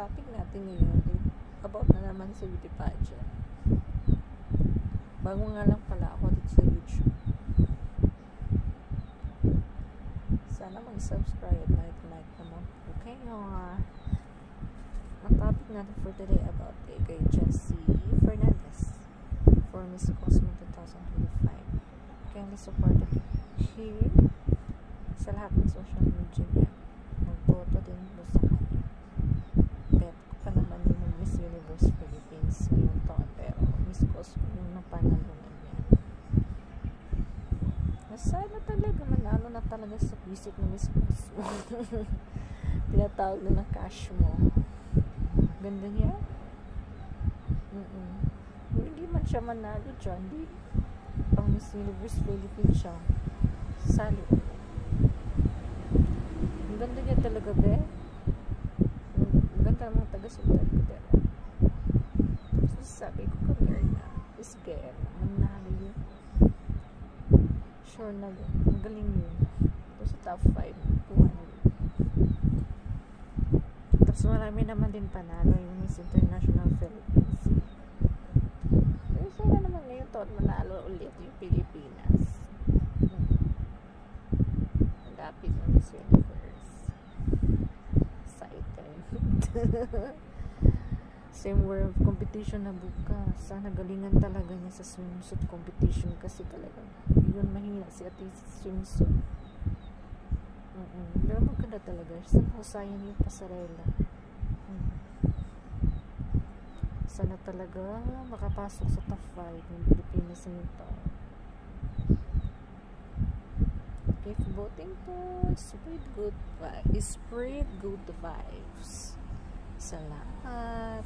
topic natin ngayon about na naman sa beauty pageant. Bago nga lang pala ako dito sa YouTube. Sana mag-subscribe, like naman po kayo. Ang topic natin for today about kay Jessie Fernandez for Miss Cosmo 2025. Kindly supported here sa lahat ng social media niya. Magboto din po sa kanya. Bet ko pa naman yung Miss Universe Philippines ngayong taon, pero Miss Cosmo yung napanalunan niya. Nasaan talaga, manalo na talaga sa visit ng Miss Cosmo. Tinatawag na ng cash mo. Ganda niya. Hindi man siya manalo dyan. Hindi pang Miss Universe Philippines siya. Sali. Ang ganda niya talaga, be. Ang ganda ng mga taga-sulat ko, pero sabi ko kami na is girl, manalo yun. Sure na yun. Ang galing yun. Ito sa top 5. Kuha na yun. Tapos marami naman din panalo yung Miss International Philippines. Pero sana naman ngayon taon manalo ulit yung Pilipinas. Lapit na Miss Universe. Excited. Same world competition na bukas. Sana galingan talaga niya sa swimsuit competition kasi talaga yun mahina si ate swimsuit. Pero maganda talaga. Sana husayan yung pasarela. Sana talaga makapasok sa top 5 ng Pilipinas nito. Keep voting po. Spread good vibes. Salamat.